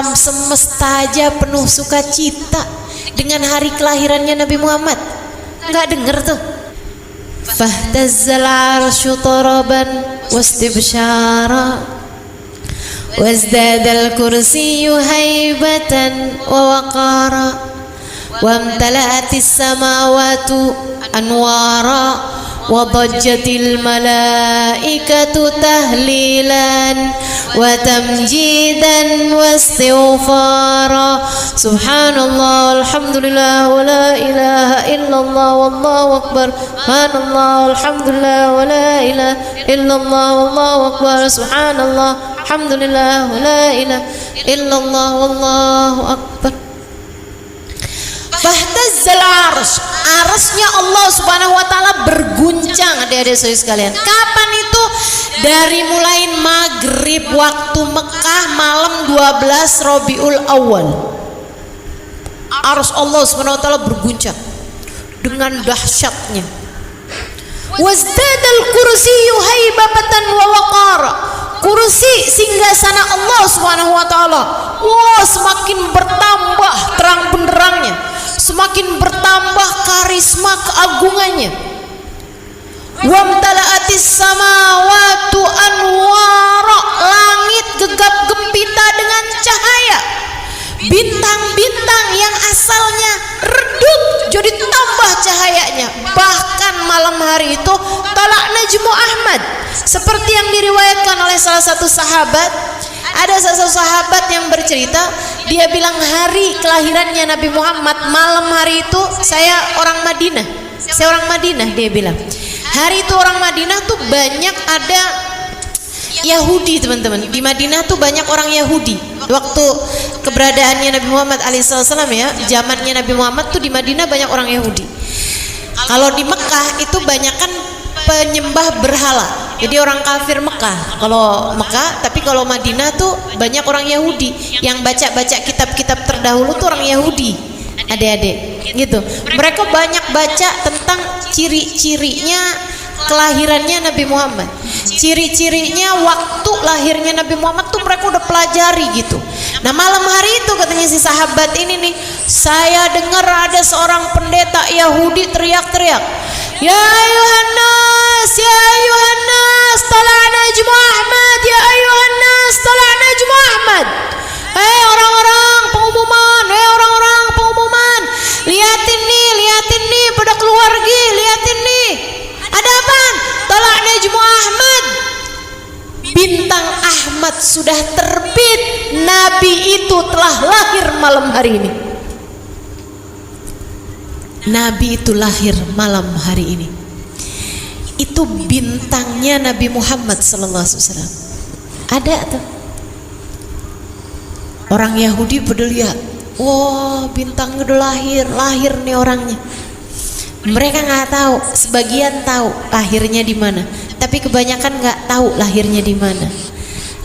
alam semesta aja penuh sukacita dengan hari kelahirannya Nabi Muhammad. Nggak denger tuh. Fahtazzal arsyu taraban wastibsyara wazdadal kursiyyu haibatan wa waqara wamtala'atis samawatu anwara وضجت الملائكة تهليلا وتمجيدا واستغفارا سبحان الله والحمد لله ولا إله إلا الله والله أكبر سبحان الله والحمد لله ولا إله إلا الله والله أكبر سبحان الله الحمد لله ولا إله إلا الله والله أكبر. Fahtazzal arsh, arshnya Allah subhanahu wa ta'ala berguncang. Adik-adik saudara sekalian, kapan itu? Dari mulai maghrib waktu Mekah malam 12 Rabiul Awal, arsh Allah subhanahu wa ta'ala berguncang dengan dahsyatnya. Wazdadal kursiyyu haibatan wa waqara, kursi singgasana Allah subhanahu wa ta'ala, wah, semakin bertambah terang benderangnya, semakin bertambah karisma keagungannya. Wamtala'atis samawatu anwara, langit gegap gempita dengan cahaya. Bintang-bintang yang asalnya redup jadi tambah cahayanya. Bahkan malam hari itu talak najmu Ahmad, seperti yang diriwayatkan oleh salah satu sahabat. Ada salah satu sahabat yang bercerita, dia bilang hari kelahirannya Nabi Muhammad malam hari itu saya orang Madinah. Saya orang Madinah, dia bilang. Hari itu orang Madinah tuh banyak ada Yahudi, teman-teman. Di Madinah tuh banyak orang Yahudi. Waktu keberadaannya Nabi Muhammad alaihissalam, ya, zamannya Nabi Muhammad tuh di Madinah banyak orang Yahudi. Kalau di Mekah itu banyakan penyembah berhala. Jadi orang kafir Mekah kalau Mekah, tapi kalau Madinah tuh banyak orang Yahudi yang baca-baca kitab-kitab terdahulu tuh orang Yahudi, adik-adik gitu. Mereka banyak baca tentang ciri-cirinya kelahirannya Nabi Muhammad, ciri-cirinya waktu lahirnya Nabi Muhammad tuh mereka udah pelajari gitu. Nah malam hari itu katanya si sahabat ini nih, saya dengar ada seorang pendeta Yahudi teriak-teriak, ya ayuhan nas, ya ayuhan nas, tala' najmu Ahmad, ya ayuhan nas, tala' najmu Ahmad. Hei orang-orang pengumuman, hei orang-orang pengumuman, liatin nih pada keluar gi, liatin nih. Ada apaan? Tala' najmu Ahmad, bintang Ahmad sudah terbit. Nabi itu telah lahir malam hari ini. Nabi itu lahir malam hari ini. Itu bintangnya Nabi Muhammad sallallahu alaihi wasallam. Ada tuh orang Yahudi pada lihat, wah bintangnya udah lahir nih orangnya. Mereka nggak tahu, sebagian tahu lahirnya di mana, tapi kebanyakan nggak tahu lahirnya di mana.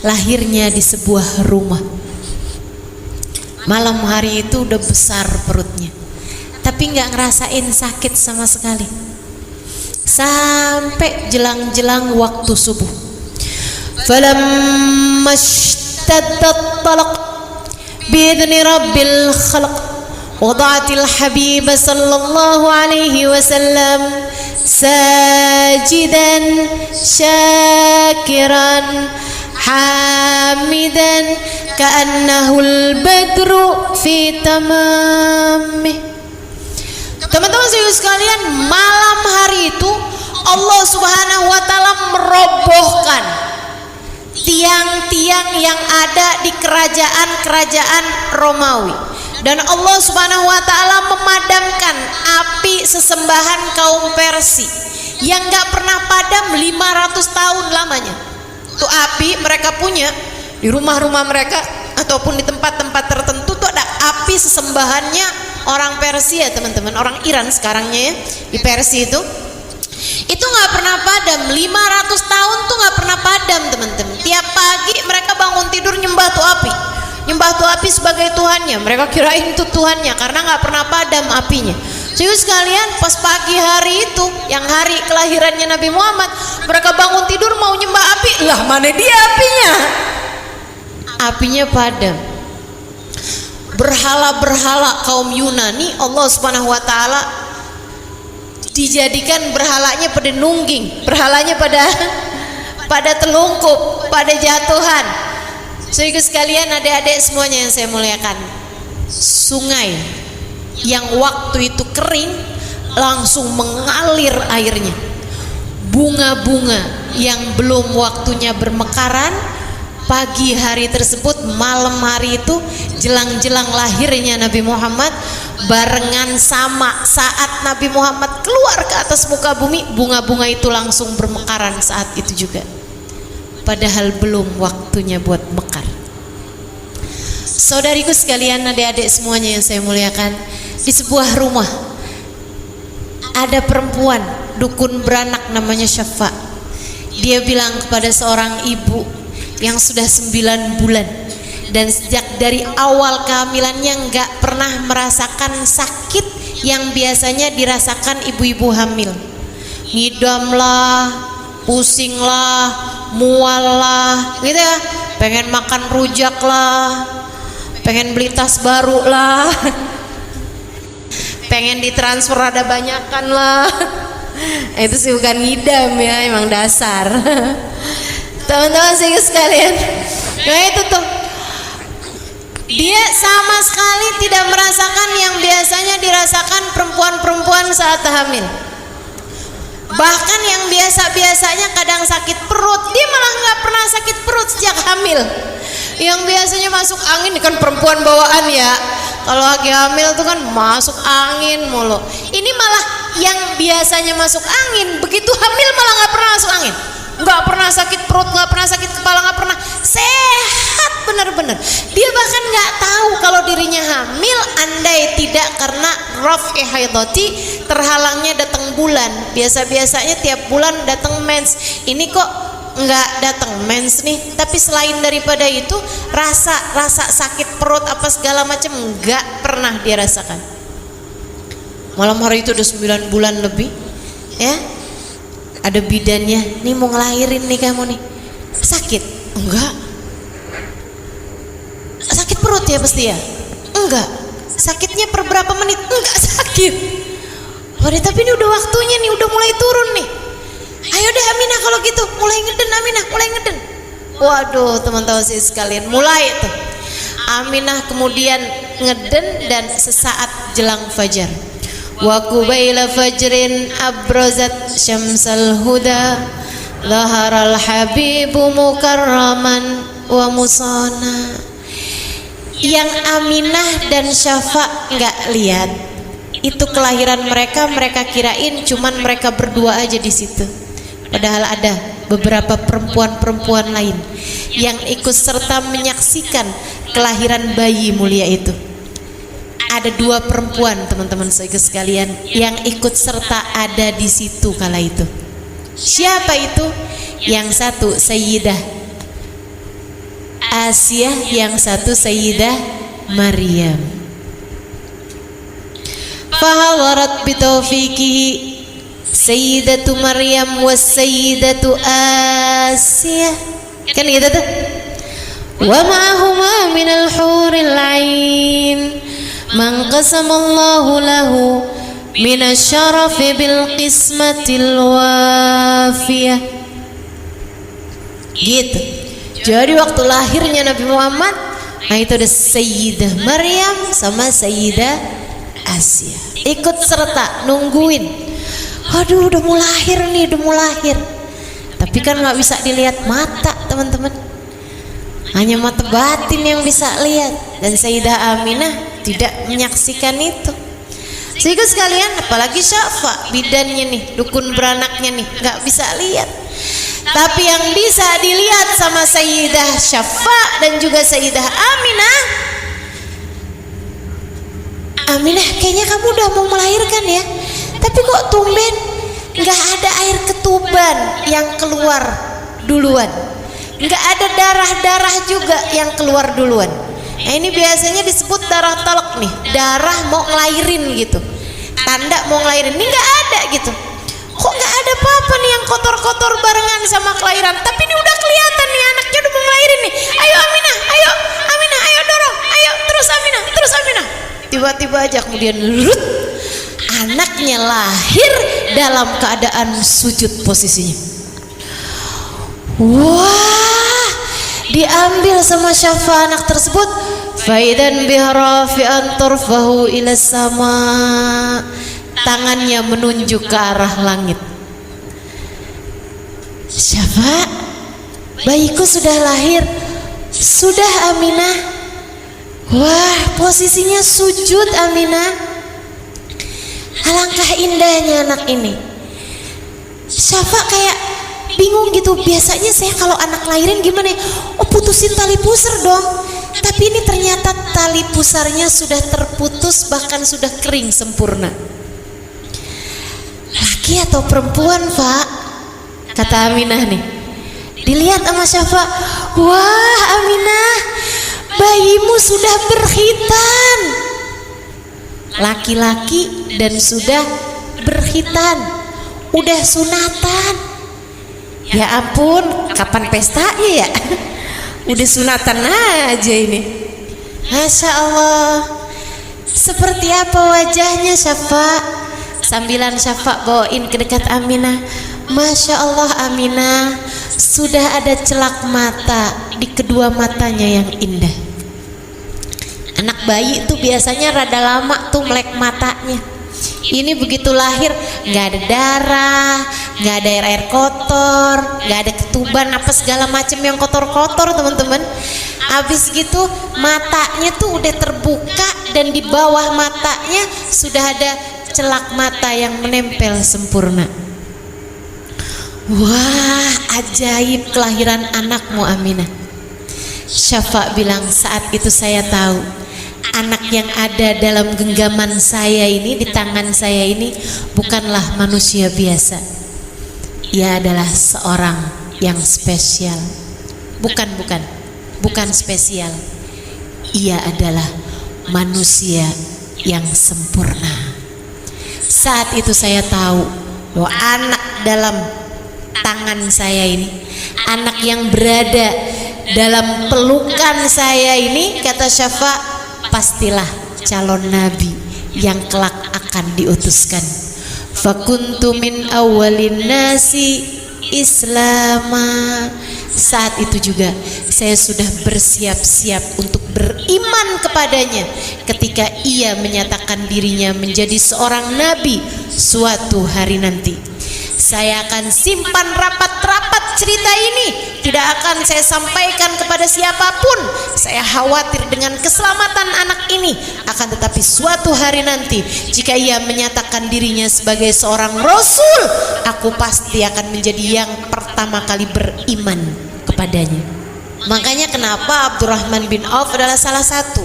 Lahirnya di sebuah rumah. Malam hari itu udah besar perutnya, tapi nggak ngerasain sakit sama sekali. Sampai jelang-jelang waktu subuh. Falamma ishtaddat talaq bi'idzni rabbil khalaq wada'atil habib sallallahu alaihi wasallam sajidan syakiran hamidan ka'annahul badru fi tamamih. Teman-teman sekalian, malam hari itu Allah subhanahu wa ta'ala merobohkan tiang-tiang yang ada di kerajaan-kerajaan Romawi, dan Allah subhanahu wa ta'ala memadamkan api sesembahan kaum Persia yang gak pernah padam 500 tahun lamanya. Itu api mereka punya di rumah-rumah mereka ataupun di tempat-tempat tertentu tuh ada api sesembahannya orang Persia, teman-teman, orang Iran sekarangnya ya, di Persia itu nggak pernah padam. 500 tahun tuh nggak pernah padam, teman-teman. Tiap pagi mereka bangun tidur nyembah tuh api sebagai Tuhannya. Mereka kirain itu Tuhannya karena nggak pernah padam apinya. Jadi sekalian, pas pagi hari itu yang hari kelahirannya Nabi Muhammad, mereka bangun tidur mau nyembah api, lah mana dia apinya? Apinya padam. berhala-berhala kaum Yunani, Allah Subhanahu wa taala dijadikan berhalanya pada nungging, berhalanya pada telungkup, pada jatuhan. Sehingga sekalian adik-adik semuanya yang saya muliakan, sungai yang waktu itu kering langsung mengalir airnya. Bunga-bunga yang belum waktunya bermekaran, pagi hari tersebut, malam hari itu, jelang-jelang lahirnya Nabi Muhammad, barengan sama saat Nabi Muhammad keluar ke atas muka bumi, bunga-bunga itu langsung bermekaran saat itu juga, padahal belum waktunya buat mekar. Saudariku sekalian, adik-adik semuanya yang saya muliakan, di sebuah rumah ada perempuan dukun beranak namanya Syafa. Dia bilang kepada seorang ibu yang sudah 9 bulan dan sejak dari awal kehamilannya nggak pernah merasakan sakit yang biasanya dirasakan ibu-ibu hamil. Ngidam lah, pusing lah, mual lah, gitu ya. Pengen makan rujak lah, pengen beli tas baru lah, pengen ditransfer ada banyakan lah. Itu sih bukan ngidam ya, emang dasar. Teman-teman sekalian, nah itu tuh, dia sama sekali tidak merasakan yang biasanya dirasakan perempuan-perempuan saat hamil. Bahkan yang biasa-biasanya kadang sakit perut, dia malah nggak pernah sakit perut sejak hamil. Yang biasanya masuk angin, kan perempuan bawaan ya, kalau lagi hamil tuh kan masuk angin mulu. Ini malah yang biasanya masuk angin, begitu hamil malah nggak pernah masuk angin, nggak pernah sakit perut, nggak pernah sakit kepala, nggak pernah, sehat bener-bener. Dia bahkan nggak tahu kalau dirinya hamil, andai tidak karena raf'i haidati, terhalangnya datang bulan. Biasa-biasanya tiap bulan datang mens, ini kok nggak datang mens nih. Tapi selain daripada itu, rasa sakit perut apa segala macam nggak pernah dia rasakan. Malam hari itu udah 9 bulan lebih ya, ada bidannya, nih mau ngelahirin nih kamu nih, sakit? Enggak. Sakit perut ya pasti ya? Enggak. Sakitnya per berapa menit? Enggak sakit. Waduh, tapi ini udah waktunya nih, udah mulai turun nih. Ayo deh Aminah kalau gitu, mulai ngeden Aminah, mulai ngeden. Waduh teman-teman sekalian, mulai tuh Aminah kemudian ngeden, dan sesaat jelang fajar, wa qubaila fajrin abrazat syamsal huda zaharal habibu mukarraman wa musana. Yang Aminah dan Syafa nggak lihat itu kelahiran mereka, mereka kirain cuman mereka berdua aja di situ. Padahal ada beberapa perempuan-perempuan lain yang ikut serta menyaksikan kelahiran bayi mulia itu. Ada 2 perempuan teman-teman sekalian yang ikut serta ada di situ kala itu. Siapa itu? Yang satu Sayyidah Asiyah, yang satu Sayyidah Maryam. Fahawarat bitaufiqihi Sayyidatu Maryam was Sayyidatu Asiyah, kan gitu tuh. Wa ma'ahuma minal huril ain man qasamallahu lahu minasyarafi bil qismatil wafiyah. Gitu. Jadi waktu lahirnya Nabi Muhammad, nah itu ada Sayyidah Maryam sama Sayyidah Asiyah ikut serta nungguin. Aduh, udah mau lahir nih, udah mau lahir. Tapi kan nggak bisa dilihat mata teman-teman, hanya mata batin yang bisa lihat. Dan Sayyidah Aminah tidak menyaksikan itu. Sehingga sekalian, apalagi Syafa bidannya nih, dukun beranaknya nih, nggak bisa lihat. Tapi yang bisa dilihat sama Sayyidah Syafa dan juga Sayyidah Aminah, Aminah kayaknya kamu udah mau melahirkan ya, tapi kok tumben nggak ada air ketuban yang keluar duluan, nggak ada darah-darah juga yang keluar duluan. Nah ini biasanya disebut darah talak nih, darah mau ngelahirin gitu, tanda mau ngelahirin. Ini nggak ada gitu. Kok nggak ada apa-apa nih yang kotor-kotor barengan sama kelahiran, tapi ini udah kelihatan nih anaknya udah mau ngelahirin nih. Ayo Aminah, ayo Aminah, ayo dorong, ayo terus Aminah, terus tiba-tiba aja kemudian rut, anaknya lahir dalam keadaan sujud posisinya. Wah, diambil sama Syafa anak tersebut, faidan bihrafi'an turfahu ila sama, tangannya menunjuk ke arah langit. Syafa, bayiku sudah lahir. Sudah Aminah. Wah, posisinya sujud Aminah. Alangkah indahnya anak ini. Syafa kayak bingung gitu. Biasanya saya kalau anak lahirin gimana ya? Oh, putusin tali pusar dong. Tapi ini ternyata tali pusarnya sudah terputus, bahkan sudah kering sempurna. Laki atau perempuan, Pak? Kata Aminah nih. Dilihat sama Syafa, wah Aminah, bayimu sudah berkhitan. Laki-laki dan sudah berkhitan, udah sunatan. Ya ampun, kapan pestanya ya? Udah sunatan aja ini. Masya Allah. Seperti apa wajahnya Syafa? Sambilan Syafa bawain ke dekat Aminah. Masya Allah Aminah, sudah ada celak mata di kedua matanya yang indah. Anak bayi itu biasanya rada lama tuh melek matanya. Ini begitu lahir nggak ada darah, nggak ada air kotor, nggak ada ketuban apa segala macam yang kotor-kotor teman-teman. Habis gitu matanya tuh udah terbuka dan di bawah matanya sudah ada celak mata yang menempel sempurna. Wah, ajaib kelahiran anakmu Aminah. Syafa bilang, saat itu saya tahu anak yang ada dalam genggaman saya ini, di tangan saya ini bukanlah manusia biasa. Ia adalah seorang yang spesial. Bukan spesial. Ia adalah manusia yang sempurna. Saat itu saya tahu bahwa anak dalam tangan saya ini, anak yang berada dalam pelukan saya ini, kata Syafa, pastilah calon nabi yang kelak akan diutuskan. Fakuntu min awwalin nasi islama. Saat itu juga saya sudah bersiap-siap untuk beriman kepadanya ketika ia menyatakan dirinya menjadi seorang nabi suatu hari nanti. Saya akan simpan rapat-rapat cerita ini, tidak akan saya sampaikan kepada siapapun. Saya khawatir dengan keselamatan anak ini. Akan tetapi suatu hari nanti, jika ia menyatakan dirinya sebagai seorang rasul, aku pasti akan menjadi yang pertama kali beriman kepadanya. Makanya kenapa Abdurrahman bin Auf adalah salah satu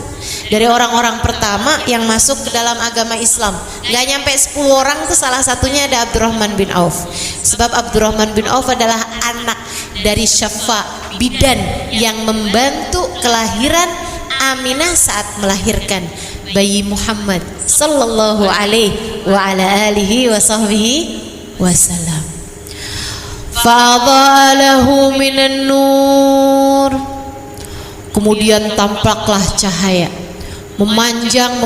dari orang-orang pertama yang masuk ke dalam agama Islam. Gak nyampe 10 orang tuh salah satunya ada Abdurrahman bin Auf. Sebab Abdurrahman bin Auf adalah anak dari Syafa, bidan yang membantu kelahiran Aminah saat melahirkan bayi Muhammad sallallahu alaihi wa ala alihi wa sahbihi wasallam. Fadhalahu minan nur. Kemudian tampaklah cahaya memanjang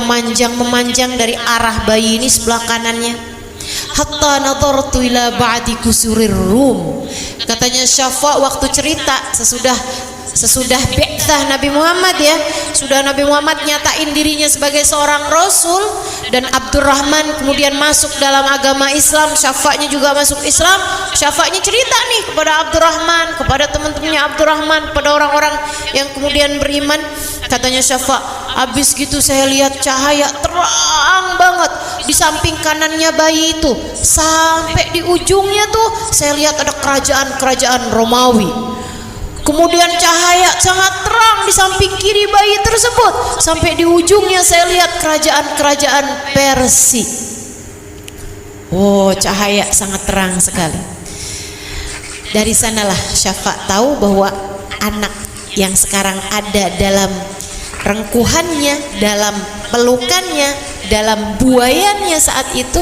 dari arah bayi ini sebelah kanannya. Hatta nadartu ila ba'di kusurir rum. Katanya Syafa waktu cerita sesudah bi'tsah Nabi Muhammad ya, sudah Nabi Muhammad nyatain dirinya sebagai seorang rasul dan Abdurrahman kemudian masuk dalam agama Islam, Syafa'nya juga masuk Islam. Syafa'nya cerita nih kepada Abdurrahman, kepada teman-temannya Abdurrahman, kepada orang-orang yang kemudian beriman. Katanya Syafa, habis gitu saya lihat cahaya terang banget di samping kanannya bayi itu, sampai di ujungnya tuh saya lihat ada kerajaan Romawi. Kemudian cahaya sangat terang di samping kiri bayi tersebut, sampai di ujungnya saya lihat kerajaan Persia. Oh, cahaya sangat terang sekali. Dari sanalah Syafa tahu bahwa anak yang sekarang ada dalam rengkuhannya, dalam pelukannya, dalam buayannya saat itu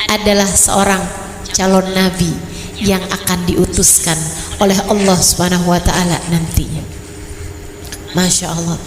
adalah seorang calon nabi yang akan diutuskan oleh Allah Subhanahu wa taala nantinya. Masya Allah.